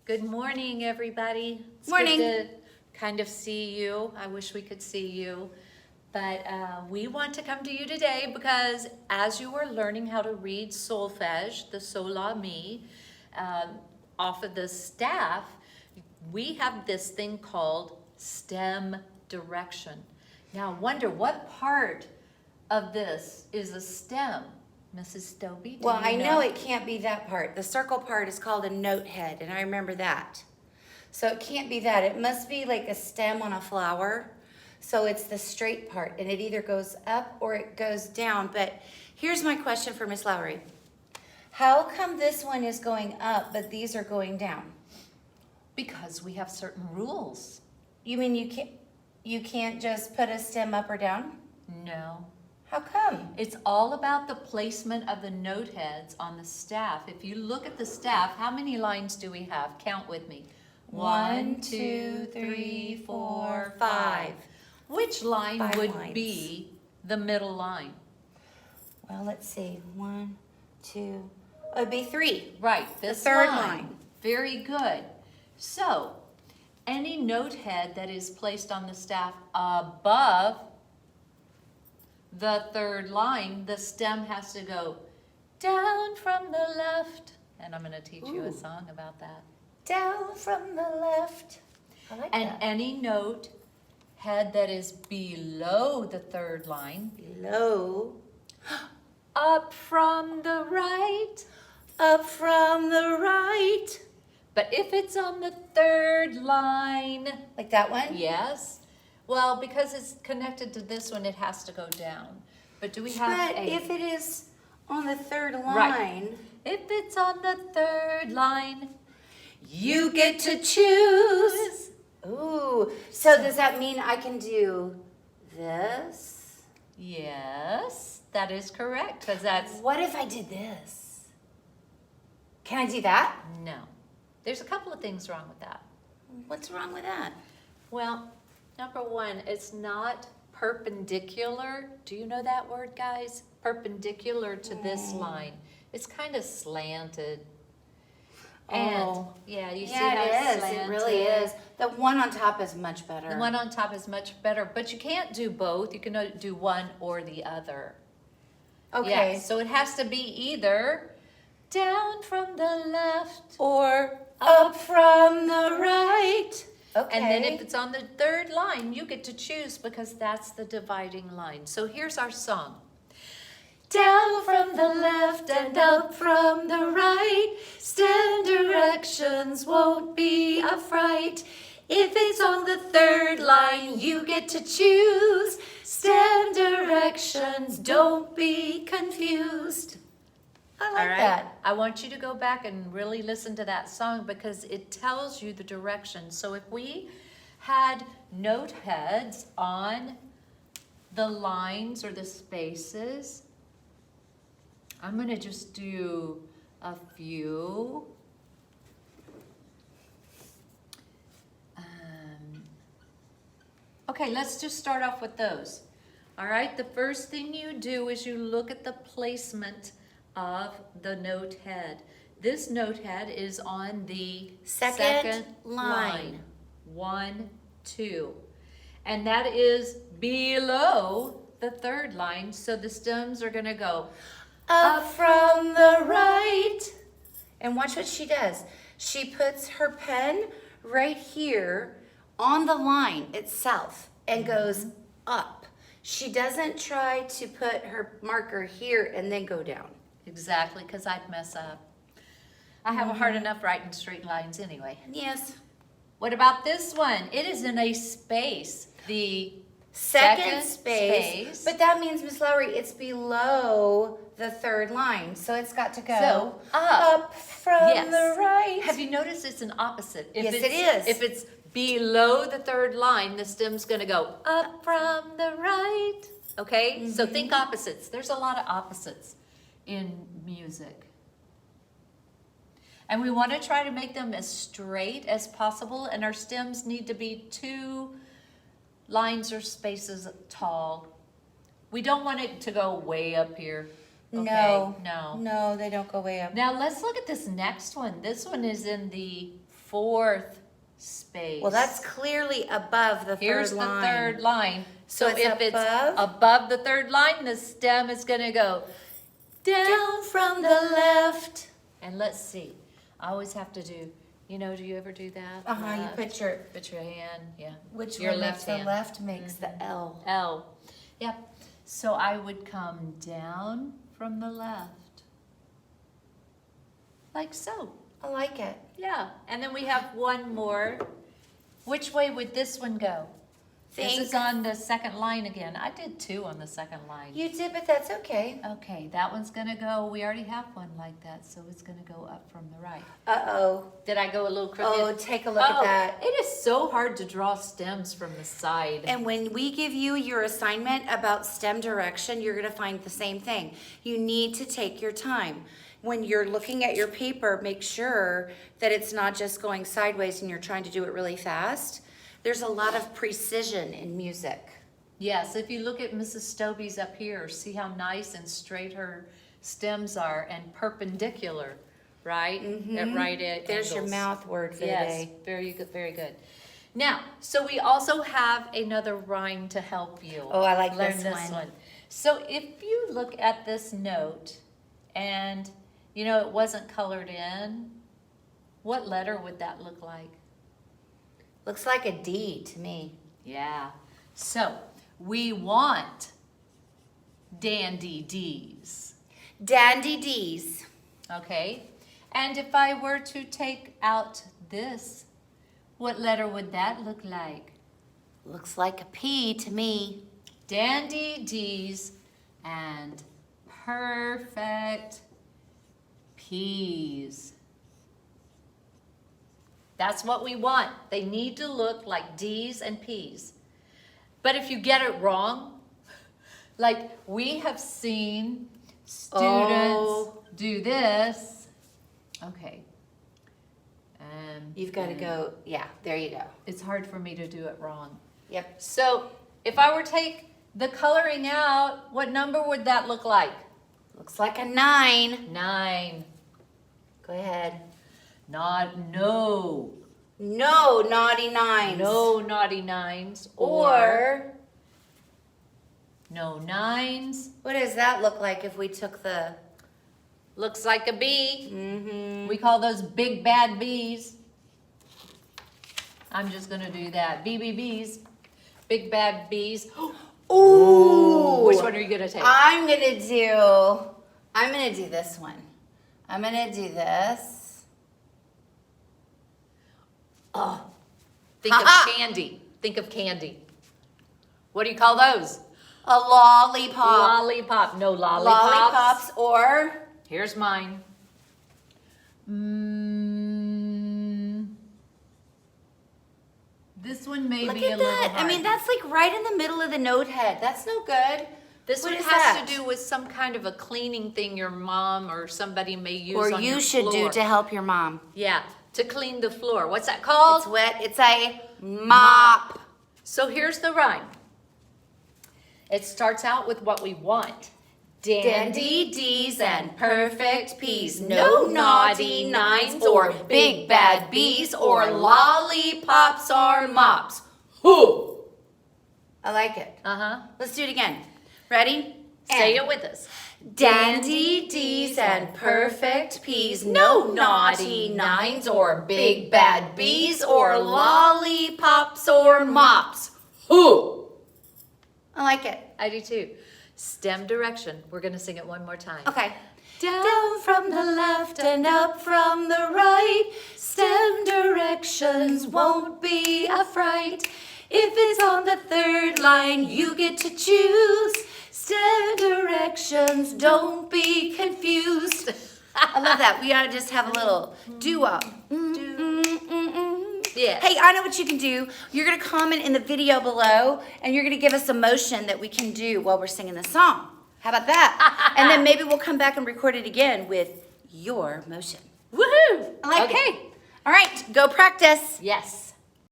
Good morning, everybody. It's Morning. good to kind of see you. I wish we could see you. But we want to come to you today because as you are learning how to read solfege, the sol la mi, off of the staff, we have this thing called stem direction. Now, I wonder what part of this is a stem? Mrs. Stobie, do Well, you I know it can't be that part. The circle part is called a note head, and I remember that. So it can't be that. It must be like a stem on a flower. So it's the straight part, and it either goes up or it goes down. But here's my question for Miss Lowry. How come this one is going up, but these are going down? Because we have certain rules. You mean you can't just put a stem up or down? No. How come? It's all about the placement of the note heads on the staff. If you look at the staff, how many lines do we have? Count with me. 1, 2, 3, 4, 5. Which line 5 would lines. be the middle line? Well, let's see. 1, 2. Oh, it'd be 3. Right, this third line. line. Very good. So, any note head that is placed on the staff above the third line, the stem has to go down from the left. And I'm going to teach you a Ooh. song about that. Down from the left. I like And that. any note head that is below the third line, Below. up from the right. Up from the right. But if it's on the third line, Like that one? yes. Well, because it's connected to this one, it has to go down. But do we have But a... if it is on the third line, Right. If it's on the third line, you get to choose. Ooh. So does that mean I can do this? yes, that is correct, because that's... What if I did this? Can I do that? No. There's a couple of things wrong with that. What's wrong with that? Well, number one, it's not perpendicular. Do you know that word, guys? Perpendicular to this line. It's kind of slanted. And, Oh. yeah, you see Yeah, how it it's is. slanted? It really is. The one on top is much better. The one on top is much better, but you can't do both. You can do one or the other. Okay. Yeah, so it has to be either down from the left, Or up from the right. Okay. and then if it's on the third line, you get to choose because that's the dividing line. So here's our song. Down from the left and up from the right, stem directions won't be a fright. If it's on the third line, you get to choose. Stem directions, don't be confused. I like All right? that. I want you to go back and really listen to that song because it tells you the direction. So if we had note heads on the lines or the spaces, I'm going to just do a few. Okay, let's just start off with those. All right, the first thing you do is you look at the placement of the note head. This note head is on the Second line. 1, 2. And that is below the third line, so the stems are going to go Up from the right. And watch what she does. She puts her pen right here on the line itself and goes up. She doesn't try to put her marker here and then go down. exactly, because I'd mess up. I have a hard enough writing straight lines anyway. Yes. What about this one? It is in a space. The Second space. But that means, Miss Lowry, it's below the third line. So it's got to go So, up. from Yes. the right. Have you noticed it's an opposite? Yes, it's, it is. If it's below the third line, the stem's going to go up from the right. Okay? So think opposites. There's a lot of opposites in music. And we want to try to make them as straight as possible, and our stems need to be 2 lines or spaces tall. We don't want it to go way up here. Okay? No, they don't go way up. Now let's look at this next one. This one is in the fourth space. Well, that's clearly above the Here's third the line. third line. So So it's if it's above? above the third line, the stem is going to go down. Down from the left. And let's see. I always have to do, do you ever do that? You put your, Put your hand, yeah. which your one left makes the hand. left makes the L. L. Yep. So I would come down from the left. Like so. I like it. Yeah. And then we have one more. Which way would this one go? This is on the second line again. I did 2 on the second line. You did, but that's okay. Okay, that one's gonna go, we already have one like that, so it's gonna go up from the right. Uh-oh. Did I go a little crooked? Oh, take a look at that. It is so hard to draw stems from the side. And when we give you your assignment about stem direction, you're gonna find the same thing. You need to take your time. When you're looking at your paper, make sure that it's not just going sideways and you're trying to do it really fast. There's a lot of precision in music. Yes, if you look at Mrs. Stobie's up here, see how nice and straight her stems are and perpendicular, right? At right at There's your angles. mouth word for the Yes, day. very good, very good. Now, so we also have another rhyme to help you. Oh, I like learn this one. So if you look at this note and, it wasn't colored in, what letter would that look like? Looks like a D to me. Yeah. So we want dandy D's. Dandy D's. Okay. And if I were to take out this, what letter would that look like? Looks like a P to me. Dandy D's and perfect P's. That's what we want. They need to look like D's and P's. But if you get it wrong, like we have seen students do this. Okay. You've got to go, yeah, there you go. It's hard for me to do it wrong. Yep. So if I were to take the coloring out, what number would that look like? Looks like a 9. 9. Go ahead. No. No naughty 9s. No naughty 9s. Or, no 9s. what does that look like if we took the... Looks like a B. Mm-hmm. We call those big bad B's. I'm just going to do that. BBBs. Big bad B's. Ooh! Which one are you going to take? I'm gonna do this one. I'm gonna do this. Oh, think Ha-ha. of candy. Think of candy. What do you call those? A lollipop. Lollipop. No lollipops. Lollipops or... Here's mine. This one may Look be a at little that. hard. I mean, that's like right in the middle of the note head. That's no good. This What one is has that? to do with some kind of a cleaning thing your mom or somebody may use Or on you your should do floor. to help your mom. Yeah, to clean the floor. What's that called? It's wet. It's a mop. So here's the rhyme. It starts out with what we want. Dandy D's and perfect P's. No naughty 9s or big bad B's or lollipops or mops. Who? I like it. Uh-huh. Let's do it again. Ready? Say And it with us. Dandy D's and perfect P's. No naughty 9s or big bad B's or lollipops or mops. Who? I like it. I do too. Stem direction. We're going to sing it one more time. Okay. Down from the left and up from the right. Stem directions won't be a fright. If it's on the third line, you get to choose. Stem directions, don't be confused. I love that. We ought to just have a little doo-wop. Yeah. Hey, I know what you can do. You're going to comment in the video below, and you're going to give us a motion that we can do while we're singing the song. How about that? And then maybe we'll come back and record it again with your motion. Woohoo! I like Okay. it. All right, go practice. Yes.